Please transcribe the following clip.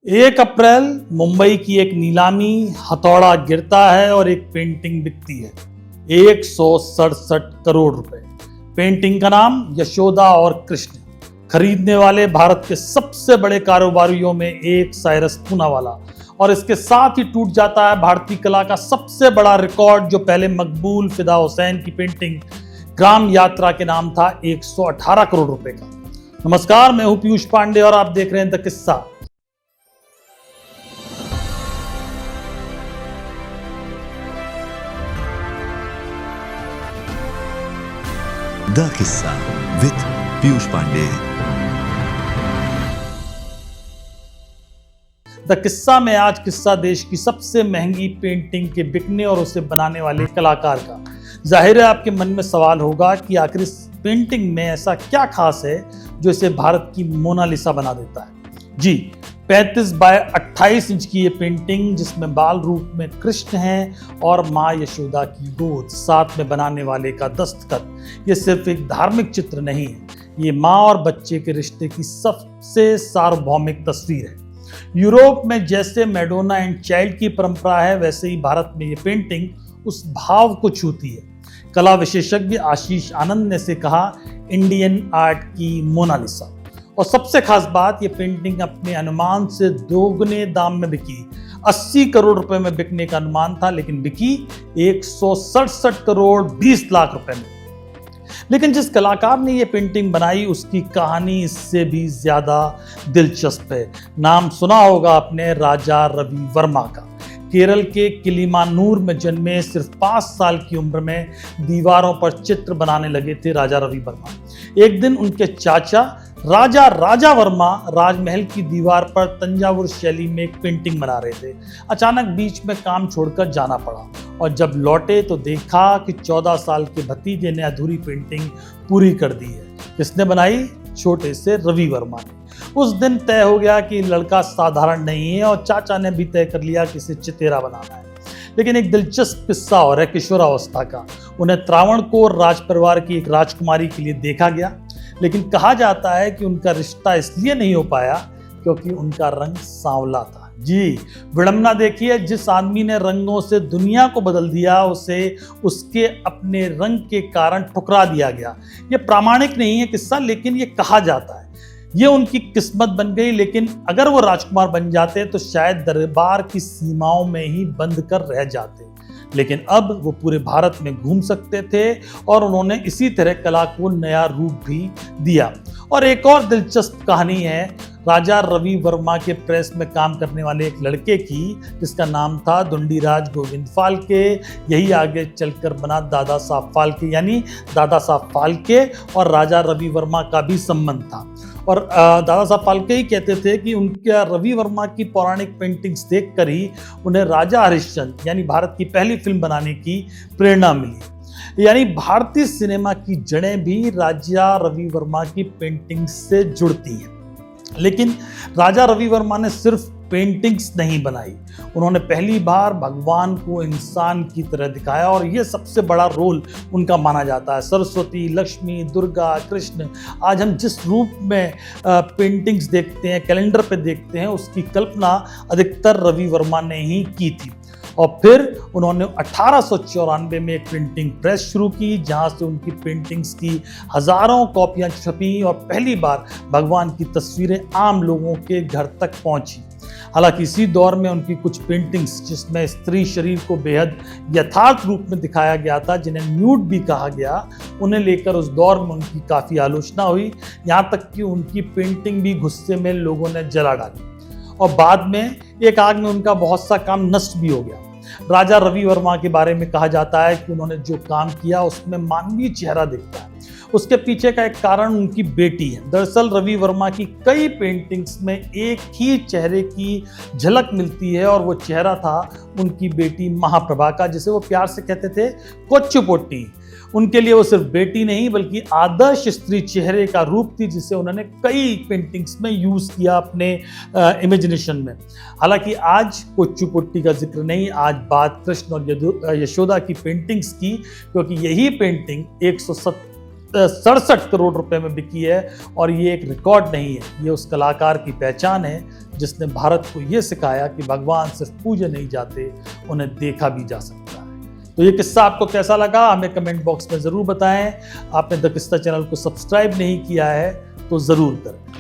1 अप्रैल मुंबई की एक नीलामी, हथौड़ा गिरता है और एक पेंटिंग बिकती है 167 करोड़ रुपए। पेंटिंग का नाम यशोदा और कृष्ण। खरीदने वाले भारत के सबसे बड़े कारोबारियों में एक साइरस पूनावाला। और इसके साथ ही टूट जाता है भारतीय कला का सबसे बड़ा रिकॉर्ड, जो पहले मकबूल फिदा हुसैन की पेंटिंग ग्राम यात्रा के नाम था 118 करोड़ रुपए का। नमस्कार, मैं हूं पीयूष पांडे और आप देख रहे हैं द किस्सा। द किस्सा विद पीयूष पांडे। द किस्सा में आज किस्सा देश की सबसे महंगी पेंटिंग के बिकने और उसे बनाने वाले कलाकार का। जाहिर है आपके मन में सवाल होगा कि आखिर इस पेंटिंग में ऐसा क्या खास है जो इसे भारत की मोनालिसा बना देता है। जी, 35 बाय 28 इंच की ये पेंटिंग, जिसमें बाल रूप में कृष्ण हैं और माँ यशोदा की गोद, साथ में बनाने वाले का दस्तखत, ये सिर्फ एक धार्मिक चित्र नहीं है, ये माँ और बच्चे के रिश्ते की सबसे सार्वभौमिक तस्वीर है। यूरोप में जैसे मैडोना एंड चाइल्ड की परंपरा है, वैसे ही भारत में ये पेंटिंग उस भाव को छूती है। कला विशेषज्ञ आशीष आनंद ने इसे कहा इंडियन आर्ट की मोनालिसा। और सबसे खास बात, ये पेंटिंग अपने अनुमान से दोगुने दाम में बिकी। 80 करोड़ रुपए में बिकने का अनुमान था, लेकिन बिकी 167 करोड़ 20 लाख रुपए में। लेकिन जिस कलाकार ने ये पेंटिंग बनाई, उसकी कहानी इससे भी ज्यादा दिलचस्प है। नाम सुना होगा आपने राजा रवि वर्मा का। केरल के किलिमानूर में जन्मे सिर्फ 5 साल की उम्र में दीवारों पर चित्र बनाने लगे थे राजा रवि वर्मा। एक दिन उनके चाचा राजा वर्मा राजमहल की दीवार पर तंजावुर शैली में एक पेंटिंग बना रहे थे। अचानक बीच में काम छोड़कर जाना पड़ा और जब लौटे तो देखा कि 14 साल के भतीजे ने अधूरी पेंटिंग पूरी कर दी है। किसने बनाई? छोटे से रवि वर्मा ने। उस दिन तय हो गया कि लड़का साधारण नहीं है और चाचा ने भी तय कर लिया कि इसे चितेरा बनाना है। लेकिन एक दिलचस्प किस्सा और है किशोरावस्था का। उन्हें त्रावणकोर राजपरिवार की एक राजकुमारी के लिए देखा गया, लेकिन कहा जाता है कि उनका रिश्ता इसलिए नहीं हो पाया क्योंकि उनका रंग सांवला था। जी, विडंबना देखिए, जिस आदमी ने रंगों से दुनिया को बदल दिया, उसे उसके अपने रंग के कारण ठुकरा दिया गया। ये प्रामाणिक नहीं है किस्सा, लेकिन ये कहा जाता है। ये उनकी किस्मत बन गई, लेकिन अगर वो राजकुमार बन जाते तो शायद दरबार की सीमाओं में ही बंद कर रह जाते। लेकिन अब वो पूरे भारत में घूम सकते थे और उन्होंने इसी तरह कला को नया रूप भी दिया। और एक और दिलचस्प कहानी है राजा रवि वर्मा के प्रेस में काम करने वाले एक लड़के की, जिसका नाम था दुंडीराज गोविंद फाल्के। यही आगे चलकर बना दादा साहब फाल्के, यानी दादा साहब फाल्के और राजा रवि वर्मा का भी संबंध था। और दादा साहब फाल्के ही कहते थे कि उनके रवि वर्मा की पौराणिक पेंटिंग्स देखकर ही उन्हें राजा हरिश्चंद्र यानी भारत की पहली फिल्म बनाने की प्रेरणा मिली। यानी भारतीय सिनेमा की जड़ें भी राजा रवि वर्मा की पेंटिंग से जुड़ती हैं। लेकिन राजा रवि वर्मा ने सिर्फ पेंटिंग्स नहीं बनाई, उन्होंने पहली बार भगवान को इंसान की तरह दिखाया और ये सबसे बड़ा रोल उनका माना जाता है। सरस्वती, लक्ष्मी, दुर्गा, कृष्ण, आज हम जिस रूप में पेंटिंग्स देखते हैं, कैलेंडर पे देखते हैं, उसकी कल्पना अधिकतर रवि वर्मा ने ही की थी। और फिर उन्होंने 1894 में एक प्रिंटिंग प्रेस शुरू की, जहां से उनकी पेंटिंग्स की हजारों कॉपियां छपी और पहली बार भगवान की तस्वीरें आम लोगों के घर तक पहुंची। हालांकि इसी दौर में उनकी कुछ पेंटिंग्स, जिसमें स्त्री शरीर को बेहद यथार्थ रूप में दिखाया गया था, जिन्हें न्यूड भी कहा गया, उन्हें लेकर उस दौर में उनकी काफ़ी आलोचना हुई। यहाँ तक कि उनकी पेंटिंग भी गुस्से में लोगों ने जला डाली और बाद में एक आग में उनका बहुत सा काम नष्ट भी हो गया। राजा रवि वर्मा के बारे में कहा जाता है कि उन्होंने जो काम किया उसमें मानवीय चेहरा दिखता है। उसके पीछे का एक कारण उनकी बेटी है। दरअसल रवि वर्मा की कई पेंटिंग्स में एक ही चेहरे की झलक मिलती है और वो चेहरा था उनकी बेटी महाप्रभा का, जिसे वो प्यार से कहते थे कोच्चुपोट्टी। उनके लिए वो सिर्फ बेटी नहीं बल्कि आदर्श स्त्री चेहरे का रूप थी, जिसे उन्होंने कई पेंटिंग्स में यूज किया अपने इमेजिनेशन में। हालांकि आज कोच्चुपोट्टी का जिक्र नहीं, आज बात कृष्ण और यशोदा की पेंटिंग्स की, क्योंकि यही पेंटिंग 67 करोड़ रुपए में बिकी है। और ये एक रिकॉर्ड नहीं है, ये उस कलाकार की पहचान है जिसने भारत को ये सिखाया कि भगवान सिर्फ पूजे नहीं जाते, उन्हें देखा भी जा सकता है। तो ये किस्सा आपको कैसा लगा हमें कमेंट बॉक्स में ज़रूर बताएं। आपने द किस्सा चैनल को सब्सक्राइब नहीं किया है तो ज़रूर करें।